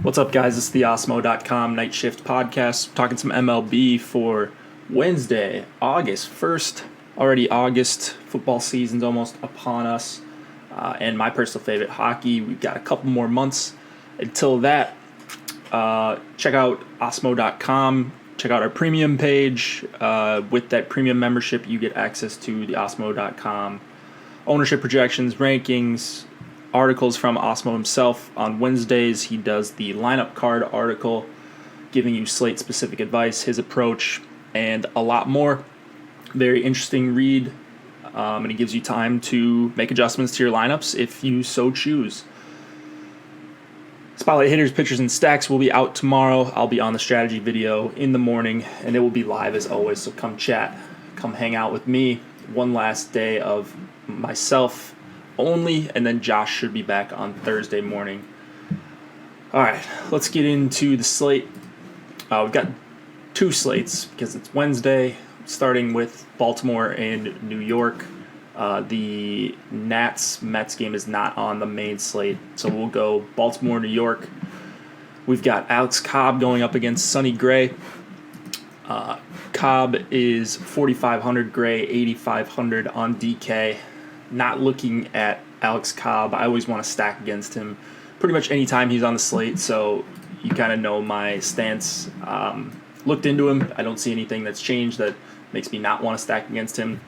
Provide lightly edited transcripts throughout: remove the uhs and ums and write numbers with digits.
What's up, guys? It's the Osmo.com Night Shift Podcast. Talking some MLB for Wednesday, August 1st. Already August. Football season's almost upon us. And my personal favorite, hockey. We've got a couple more months until that. Check out Osmo.com. Check out our premium page. With that premium membership, you get access to the Osmo.com ownership projections, rankings, articles from Osmo himself. On Wednesdays, he does the lineup card article, giving you slate-specific advice, his approach, and a lot more. Very interesting read, and he gives you time to make adjustments to your lineups if you so choose. Spotlight hitters, pitchers, and stacks will be out tomorrow. I'll be on the strategy video in the morning, and it will be live as always, so come chat, come hang out with me. One last day of myself only, and then Josh should be back on Thursday morning. All right, let's get into the slate. We've got two slates because it's Wednesday, starting with Baltimore and New York. The Nats-Mets game is not on the main slate, so we'll go Baltimore, New York. We've got Alex Cobb going up against Sonny Gray. Cobb is 4,500 Gray, 8,500 on DK. Not looking at Alex Cobb. I always want to stack against him pretty much any time he's on the slate, so you kind of know my stance. Looked into him. I don't see anything that's changed that makes me not want to stack against him.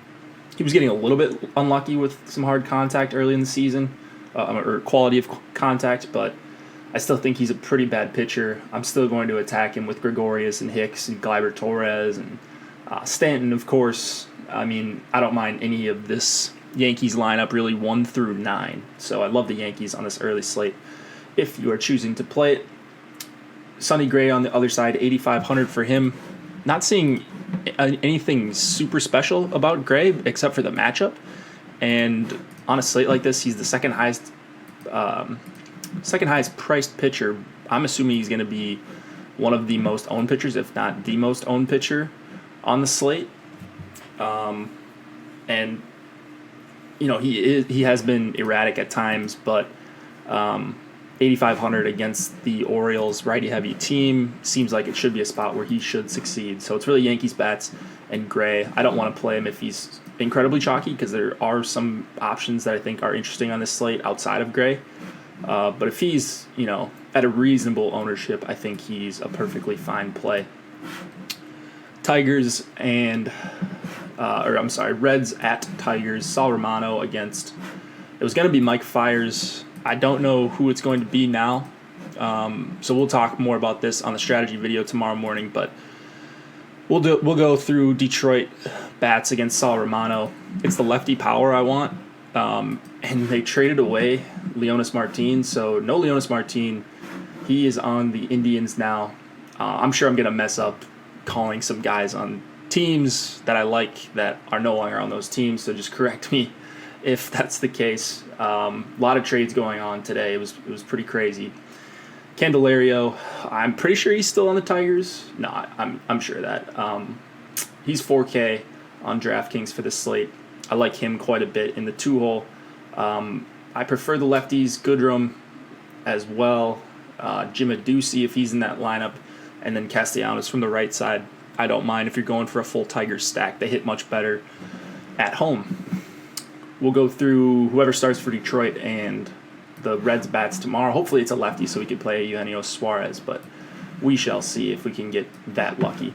He was getting a little bit unlucky with some hard contact early in the season, or quality of contact, but I still think he's a pretty bad pitcher. I'm still going to attack him with Gregorius and Hicks and Gleyber Torres and Stanton, of course. I mean, I don't mind any of this Yankees lineup, really 1 through 9. So I love the Yankees on this early slate if you are choosing to play it. Sonny Gray on the other side, 8,500 for him. Not seeing anything super special about Gray except for the matchup. And on a slate like this, he's the second highest priced pitcher. I'm assuming he's going to be one of the most owned pitchers, if not the most owned pitcher on the slate. And you know, he has been erratic at times, but 8,500 against the Orioles righty-heavy team seems like it should be a spot where he should succeed. So it's really Yankees bats and Gray. I don't want to play him if he's incredibly chalky because there are some options that I think are interesting on this slate outside of Gray. But if he's, you know, at a reasonable ownership, I think he's a perfectly fine play. Tigers and Reds at Tigers. Sal Romano against. It was going to be Mike Fiers. I don't know who it's going to be now. So we'll talk more about this on the strategy video tomorrow morning. But we'll go through Detroit bats against Sal Romano. It's the lefty power I want. And they traded away Leonys Martin. So no Leonys Martin. He is on the Indians now. I'm sure I'm going to mess up calling some guys on teams that I like that are no longer on those teams, so just correct me if that's the case. A lot of trades going on today. It was pretty crazy. Candelario, I'm pretty sure he's still on the Tigers. No, I'm sure of that. He's 4K on DraftKings for this slate. I like him quite a bit in the 2-hole. I prefer the lefties, Goodrum as well. Jim Adducey if he's in that lineup, and then Castellanos from the right side. I don't mind if you're going for a full Tigers stack. They hit much better at home. We'll go through whoever starts for Detroit and the Reds bats tomorrow. Hopefully it's a lefty so we can play Eugenio Suarez, but we shall see if we can get that lucky.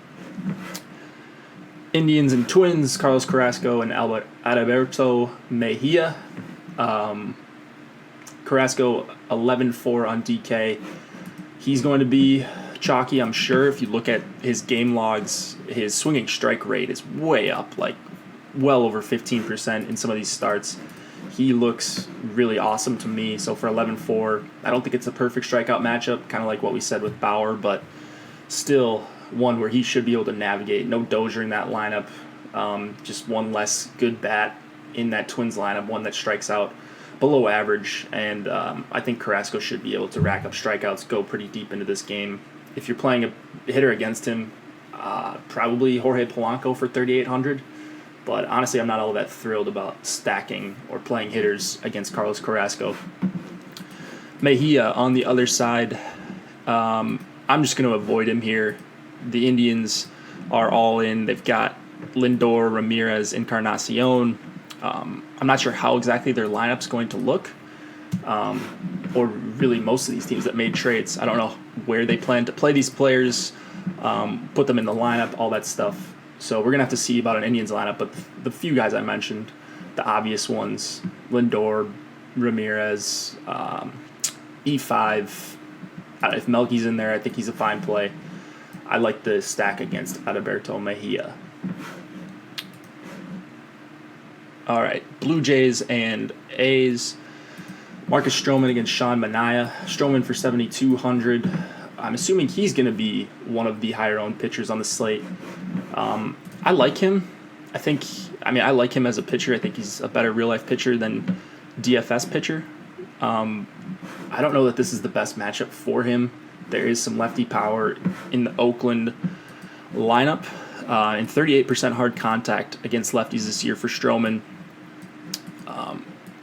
Indians and Twins, Carlos Carrasco and Alberto Mejia. Carrasco 11-4 on DK. He's going to be chalky, I'm sure. If you look at his game logs, his swinging strike rate is way up, like well over 15% in some of these starts. He looks really awesome to me. So for 11-4, I don't think it's a perfect strikeout matchup, kind of like what we said with Bauer, but still one where he should be able to navigate. No Dozier in that lineup. Just one less good bat in that Twins lineup, one that strikes out below average, and I think Carrasco should be able to rack up strikeouts, go pretty deep into this game. If you're playing a hitter against him, probably Jorge Polanco for 3,800. But honestly, I'm not all that thrilled about stacking or playing hitters against Carlos Carrasco. Mejia on the other side, I'm just going to avoid him here. The Indians are all in. They've got Lindor, Ramirez, Encarnacion. I'm not sure how exactly their lineup's going to look, or really most of these teams that made trades. I don't know where they plan to play these players, put them in the lineup, all that stuff. So we're going to have to see about an Indians lineup, but the few guys I mentioned, the obvious ones, Lindor, Ramirez, E5, if Melky's in there, I think he's a fine play. I like the stack against Adalberto Mejia. All right, Blue Jays and A's. Marcus Stroman against Sean Manaea. Stroman for 7,200. I'm assuming he's going to be one of the higher-owned pitchers on the slate. I like him. I like him as a pitcher. I think he's a better real-life pitcher than DFS pitcher. I don't know that this is the best matchup for him. There is some lefty power in the Oakland lineup, and 38% hard contact against lefties this year for Stroman.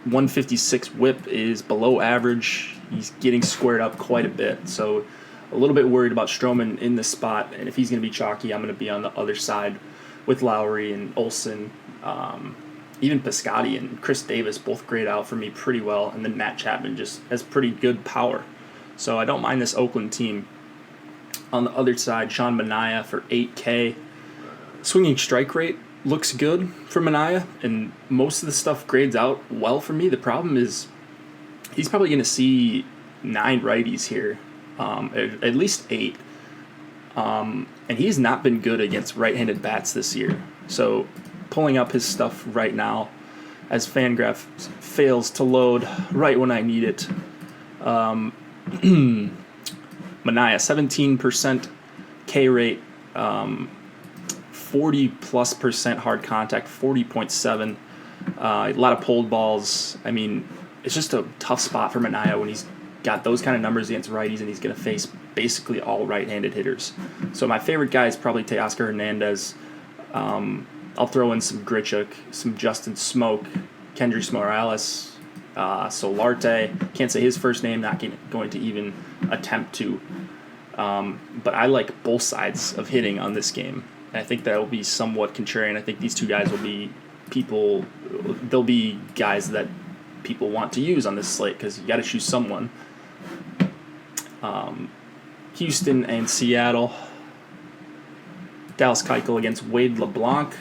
156 whip is below average. He's getting squared up quite a bit, so a little bit worried about Stroman in this spot, and if he's going to be chalky, I'm going to be on the other side with Lowry and Olsen. Even Piscotty and Chris Davis both grade out for me pretty well, and then Matt Chapman just has pretty good power. So I don't mind this Oakland team. On the other side, Sean Manaea for 8K. Swinging strike rate looks good for Manaea, and most of the stuff grades out well for me. The problem is he's probably going to see 9 righties here, at least 8. And he's not been good against right-handed bats this year. So pulling up his stuff right now as Fangraph fails to load right when I need it. Manaea, 17% K rate, 40+% hard contact, 40.7. A lot of pulled balls. I mean, it's just a tough spot for Manaea when he's got those kind of numbers against righties and he's going to face basically all right-handed hitters. So my favorite guy is probably Teoscar Hernandez. I'll throw in some Grichuk, some Justin Smoke, Kendrys Morales, Solarte. Can't say his first name, not going to even attempt to. But I like both sides of hitting on this game. And I think that will be somewhat contrarian. I think these two guys will be they'll be guys that people want to use on this slate because you got to choose someone. Houston and Seattle. Dallas Keuchel against Wade LeBlanc.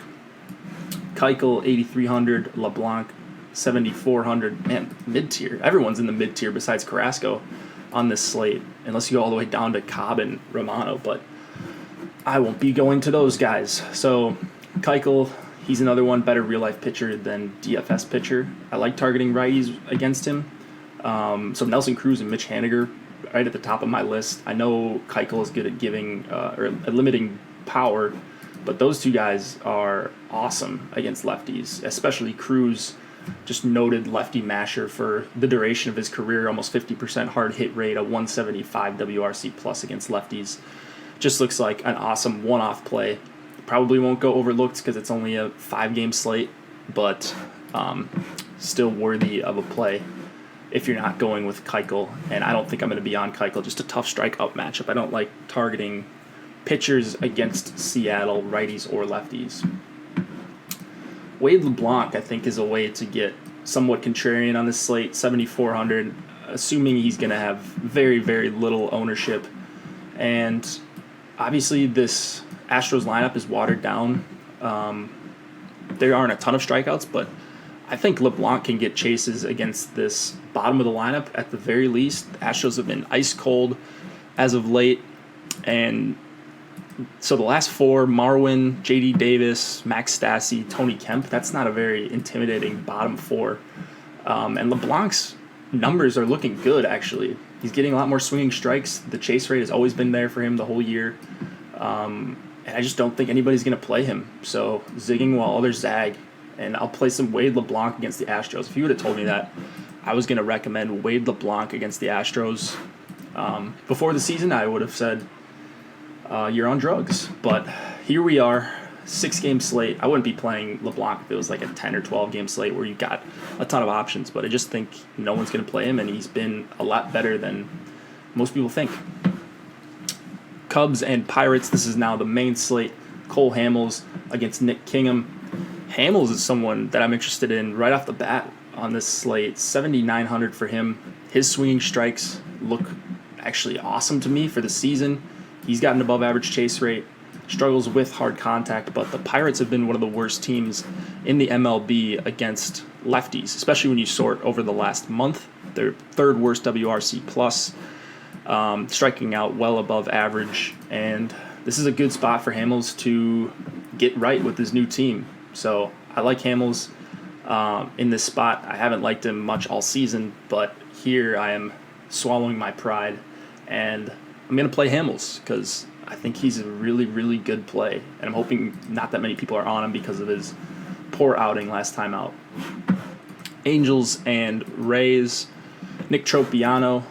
Keuchel 8,300, LeBlanc 7,400. Man, mid-tier. Everyone's in the mid-tier besides Carrasco on this slate, unless you go all the way down to Cobb and Romano, but I won't be going to those guys. So Keuchel, he's another one, better real-life pitcher than DFS pitcher. I like targeting righties against him. So Nelson Cruz and Mitch Haniger right at the top of my list. I know Keuchel is good at giving or limiting power, but those two guys are awesome against lefties, especially Cruz, just noted lefty masher for the duration of his career, almost 50% hard hit rate, a 175 WRC plus against lefties. Just looks like an awesome one-off play. Probably won't go overlooked because it's only a 5-game slate, but still worthy of a play if you're not going with Keuchel, and I don't think I'm going to be on Keuchel. Just a tough strikeout matchup. I don't like targeting pitchers against Seattle, righties or lefties. Wade LeBlanc, I think, is a way to get somewhat contrarian on this slate, 7,400, assuming he's going to have very, very little ownership. And obviously this Astros lineup is watered down. There aren't a ton of strikeouts, but I think LeBlanc can get chases against this bottom of the lineup at the very least. The Astros have been ice cold as of late, and so the last 4, Marwin, J.D. Davis, Max Stassi, Tony Kemp, that's not a very intimidating bottom 4. And LeBlanc's numbers are looking good, actually. He's getting a lot more swinging strikes. The chase rate has always been there for him the whole year. And I just don't think anybody's going to play him. So zigging while others zag. And I'll play some Wade LeBlanc against the Astros. If you would have told me that, I was going to recommend Wade LeBlanc against the Astros. Before the season, I would have said, you're on drugs. But here we are, 6-game slate. I wouldn't be playing LeBlanc if it was like a 10 or 12-game slate where you got a ton of options. But I just think no one's going to play him, and he's been a lot better than most people think. Cubs and Pirates, this is now the main slate. Cole Hamels against Nick Kingham. Hamels is someone that I'm interested in right off the bat on this slate. 7,900 for him. His swinging strikes look actually awesome to me for the season. He's got an above average chase rate, struggles with hard contact, but the Pirates have been one of the worst teams in the MLB against lefties, especially when you sort over the last month. They're third worst WRC plus, striking out well above average, and this is a good spot for Hamels to get right with his new team. So I like Hamels in this spot. I haven't liked him much all season, but here I am swallowing my pride, and I'm going to play Hamels because I think he's a really, really good play, and I'm hoping not that many people are on him because of his poor outing last time out. Angels and Rays. Nick Tropiano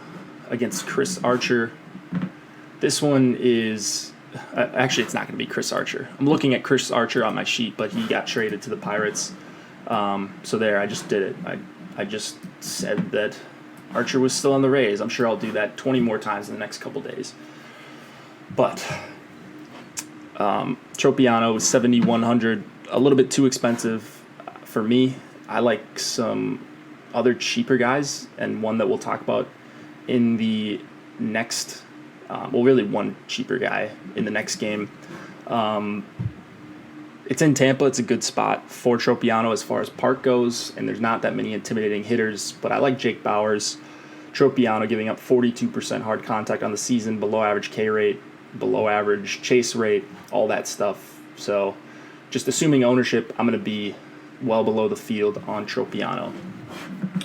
against Chris Archer. This one is... actually, it's not going to be Chris Archer. I'm looking at Chris Archer on my sheet, but he got traded to the Pirates. So there, I just did it. I just said that Archer was still on the Rays. I'm sure I'll do that 20 more times in the next couple days. But Tropiano is 7,100, a little bit too expensive for me. I like some other cheaper guys, and one that we'll talk about in the next, really one cheaper guy in the next game. It's in Tampa. It's a good spot for Tropiano as far as park goes, and there's not that many intimidating hitters, but I like Jake Bauers. Tropiano giving up 42% hard contact on the season, below average K rate, below average chase rate, all that stuff. So just assuming ownership, I'm going to be well below the field on Tropiano.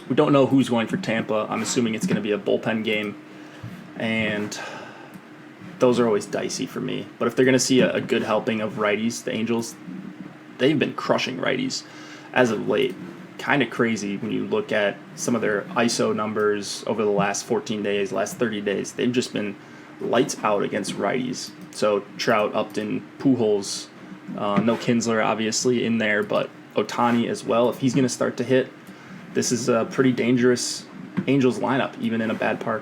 We don't know who's going for Tampa. I'm assuming it's going to be a bullpen game, and those are always dicey for me. But if they're going to see a good helping of righties, the Angels, they've been crushing righties as of late. Kind of crazy when you look at some of their ISO numbers over the last 14 days, last 30 days. They've just been lights out against righties. So Trout, Upton, Pujols, no Kinsler obviously in there, but Ohtani as well. If he's going to start to hit, this is a pretty dangerous Angels lineup, even in a bad park.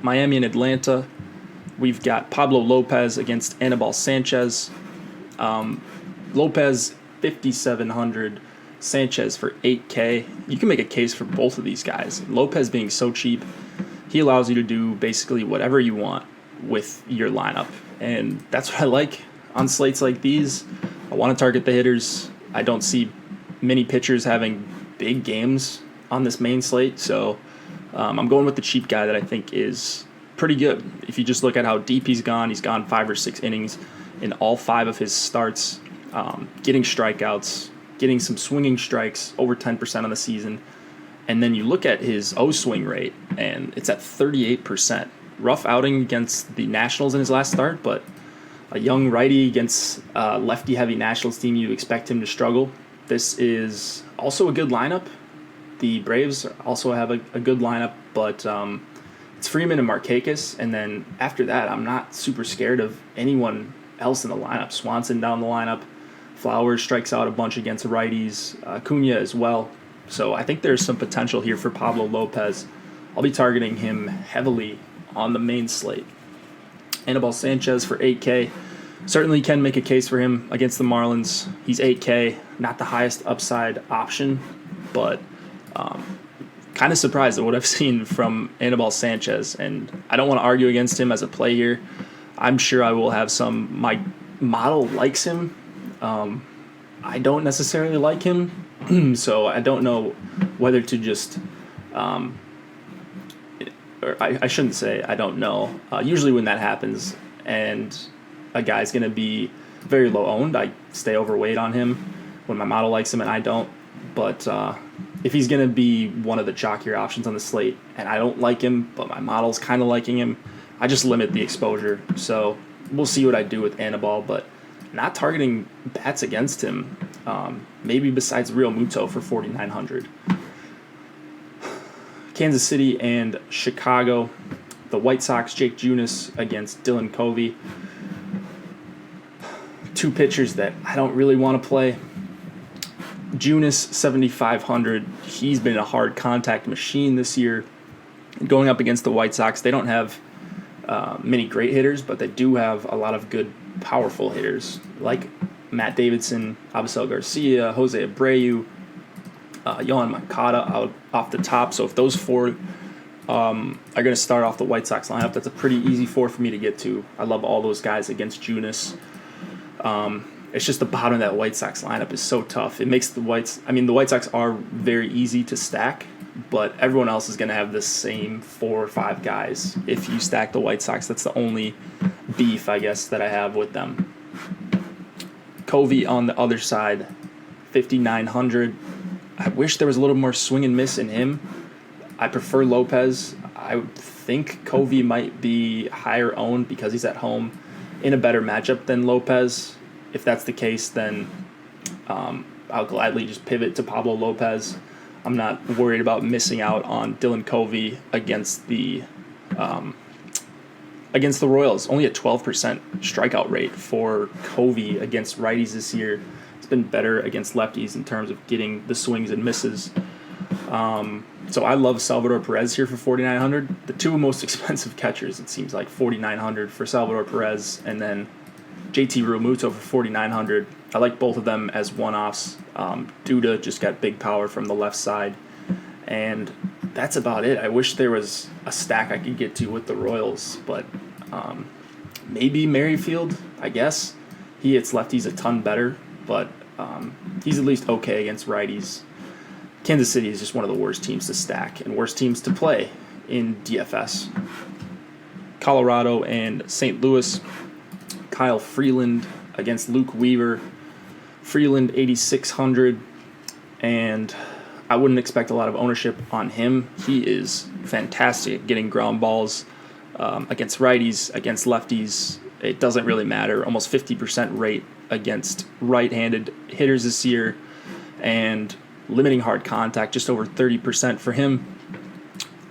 Miami and Atlanta, we've got Pablo Lopez against Anibal Sanchez. Lopez, 5,700. Sanchez for 8K. You can make a case for both of these guys. Lopez being so cheap, he allows you to do basically whatever you want with your lineup. And that's what I like on slates like these. I want to target the hitters. I don't see many pitchers having big games on this main slate, so I'm going with the cheap guy that I think is pretty good. If you just look at how deep he's gone 5 or 6 innings in all 5 of his starts, getting strikeouts, getting some swinging strikes, over 10% on the season. And then you look at his O-swing rate, and it's at 38%. Rough outing against the Nationals in his last start, but a young righty against a lefty-heavy Nationals team, you expect him to struggle. This is also a good lineup. The Braves also have a good lineup, but it's Freeman and Markakis, and then after that, I'm not super scared of anyone else in the lineup. Swanson down the lineup. Flowers strikes out a bunch against righties. Acuna as well. So I think there's some potential here for Pablo Lopez. I'll be targeting him heavily on the main slate. Anibal Sanchez for 8K. Certainly can make a case for him against the Marlins. He's 8K, not the highest upside option, but kind of surprised at what I've seen from Anibal Sanchez. And I don't want to argue against him as a play here. I'm sure I will have some. My model likes him. I don't necessarily like him, so I don't know whether to just, or I shouldn't say I don't know. Usually when that happens and a guy's going to be very low owned, I stay overweight on him when my model likes him and I don't. But if he's going to be one of the chalkier options on the slate and I don't like him, but my model's kind of liking him, I just limit the exposure. So we'll see what I do with Anibal, but not targeting bats against him, maybe besides Real Muto for 4,900. Kansas City and Chicago. The White Sox, Jake Junis against Dylan Covey. 2 pitchers that I don't really want to play. Junis, 7,500. He's been a hard contact machine this year. Going up against the White Sox, they don't have many great hitters, but they do have a lot of good, powerful hitters like Matt Davidson, Avisel Garcia, Jose Abreu, Yohan Moncada out off the top. So if those four are going to start off the White Sox lineup, that's a pretty easy four for me to get to. I love all those guys against Junis. It's just the bottom of that White Sox lineup is so tough. It makes the White Sox are very easy to stack, but everyone else is going to have the same 4 or 5 guys. If you stack the White Sox, that's the only beef, I guess, that I have with them. Covey on the other side, 5,900. I wish there was a little more swing and miss in him. I prefer Lopez. I think Covey might be higher owned because he's at home in a better matchup than Lopez. If that's the case, then I'll gladly just pivot to Pablo Lopez. I'm not worried about missing out on Dylan Covey against the Royals. Only a 12% strikeout rate for Covey against righties this year. It's been better against lefties in terms of getting the swings and misses. So I love Salvador Perez here for 4,900. The two most expensive catchers, it seems like, 4,900 for Salvador Perez, and then JT Realmuto for 4,900. I like both of them as one-offs. Duda just got big power from the left side, and that's about it. I wish there was a stack I could get to with the Royals, but maybe Merrifield, I guess. He hits lefties a ton better, but he's at least okay against righties. Kansas City is just one of the worst teams to stack and worst teams to play in DFS. Colorado and St. Louis. Kyle Freeland against Luke Weaver. Freeland 8,600, and I wouldn't expect a lot of ownership on him. He is fantastic at getting ground balls against righties, against lefties. It doesn't really matter. Almost 50% rate against right-handed hitters this year, and limiting hard contact, just over 30% for him.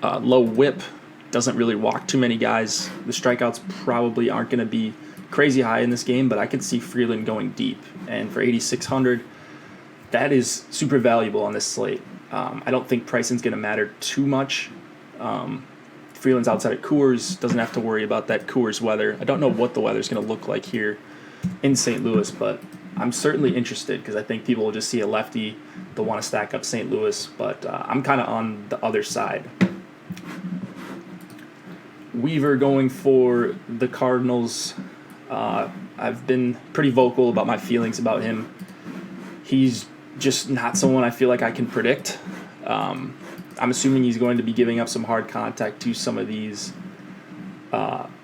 Low whip, doesn't really walk too many guys. The strikeouts probably aren't going to be crazy high in this game, but I could see Freeland going deep. And for 8,600, that is super valuable on this slate. I don't think pricing's going to matter too much. Freeland's outside at Coors, doesn't have to worry about that Coors weather. I don't know what the weather's going to look like here in St. Louis, but I'm certainly interested because I think people will just see a lefty, they'll want to stack up St. Louis, but I'm kind of on the other side. Weaver going for the Cardinals. I've been pretty vocal about my feelings about him. He's just not someone I feel like I can predict. I'm assuming he's going to be giving up some hard contact to some of these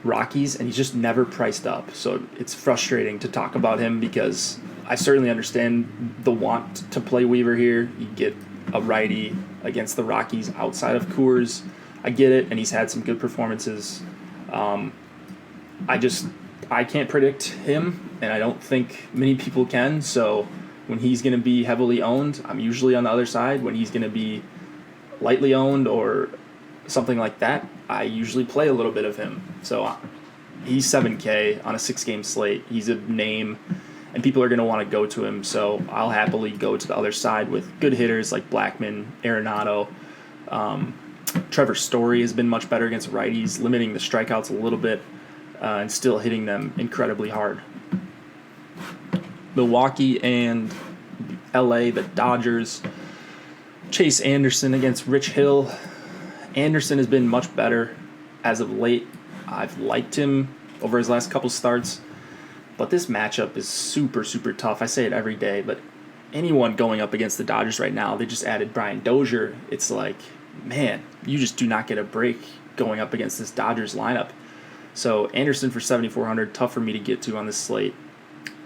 Rockies, and he's just never priced up. So it's frustrating to talk about him because I certainly understand the want to play Weaver here. You get a righty against the Rockies outside of Coors. I get it, and he's had some good performances. I can't predict him, and I don't think many people can. So when he's going to be heavily owned, I'm usually on the other side. When he's going to be lightly owned or something like that, I usually play a little bit of him. So he's 7K on a 6-game slate. He's a name, and people are going to want to go to him. So I'll happily go to the other side with good hitters like Blackmon, Arenado. Trevor Story has been much better against righties, limiting the strikeouts a little bit. And still hitting them incredibly hard. Milwaukee and LA, the Dodgers. Chase Anderson against Rich Hill. Anderson has been much better as of late. I've liked him over his last couple starts, but this matchup is super, super tough. I say it every day, but anyone going up against the Dodgers right now, they just added Brian Dozier. It's like, man, you just do not get a break going up against this Dodgers lineup. So Anderson for 7,400, tough for me to get to on this slate.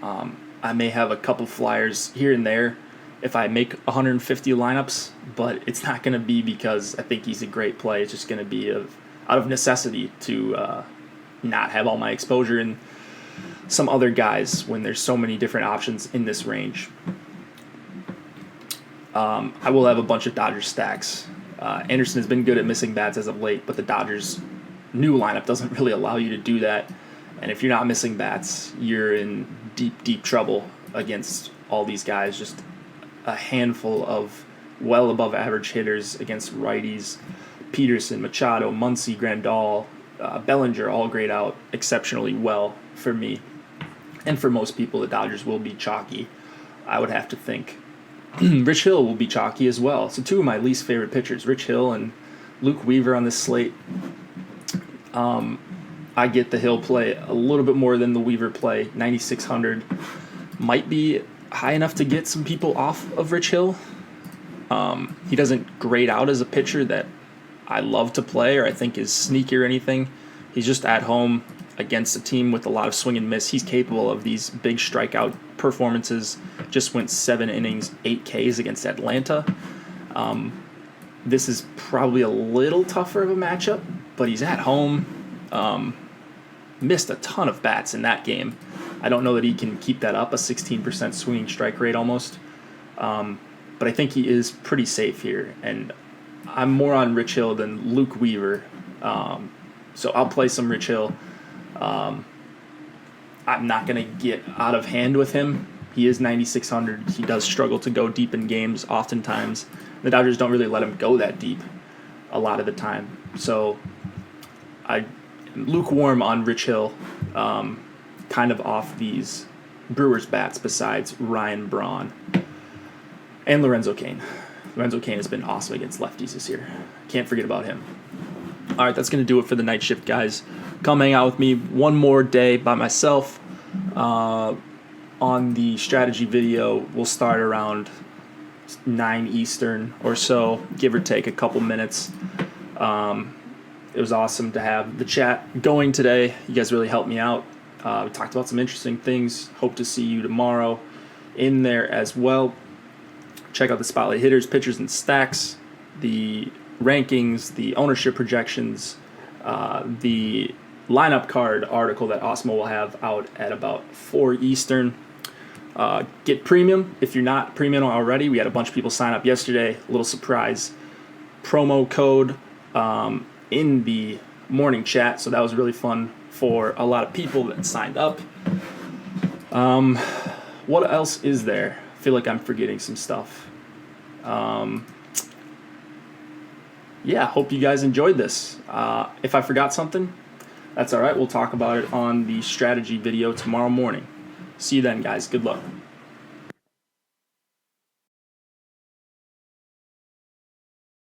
I may have a couple flyers here and there if I make 150 lineups, but it's not going to be because I think he's a great play. It's just going to be out of necessity to not have all my exposure in some other guys when there's so many different options in this range. I will have a bunch of Dodgers stacks. Anderson has been good at missing bats as of late, but the Dodgers' new lineup doesn't really allow you to do that. And if you're not missing bats, you're in deep, deep trouble against all these guys. Just a handful of well above average hitters against righties. Peterson, Machado, Muncy, Grandal, Bellinger all grayed out exceptionally well for me. And for most people, the Dodgers will be chalky, I would have to think. Rich Hill will be chalky as well. So two of my least favorite pitchers, Rich Hill and Luke Weaver on this slate. I get the Hill play a little bit more than the Weaver play. 9,600 might be high enough to get some people off of Rich Hill. He doesn't grade out as a pitcher that I love to play or I think is sneaky or anything. He's just at home against a team with a lot of swing and miss. He's capable of these big strikeout performances. Just went 7 innings, 8 Ks against Atlanta. This is probably a little tougher of a matchup, but he's at home. Missed a ton of bats in that game. I don't know that he can keep that up, a 16% swinging strike rate almost. But I think he is pretty safe here, and I'm more on Rich Hill than Luke Weaver. So I'll play some Rich Hill. I'm not going to get out of hand with him. He is 9,600. He does struggle to go deep in games oftentimes. The Dodgers don't really let him go that deep a lot of the time. So I'm lukewarm on Rich Hill, kind of off these Brewers bats besides Ryan Braun and Lorenzo Cain. Lorenzo Cain has been awesome against lefties this year. Can't forget about him. All right, that's going to do it for the night shift, guys. Come hang out with me one more day by myself. On the strategy video, we'll start around 9 Eastern or so, give or take a couple minutes. It was awesome to have the chat going today. You guys really helped me out. We talked about some interesting things. Hope to see you tomorrow in there as well. Check out the Spotlight Hitters, Pitchers, and Stacks, the rankings, the ownership projections, the lineup card article that Osmo will have out at about 4 Eastern. Get premium if you're not premium already. We had a bunch of people sign up yesterday. A little surprise promo code in the morning chat, so that was really fun for a lot of people that signed up. What else is there? I feel like I'm forgetting some stuff. Yeah, hope you guys enjoyed this. If I forgot something, that's all right. We'll talk about it on the strategy video tomorrow morning. See you then, guys. Good luck.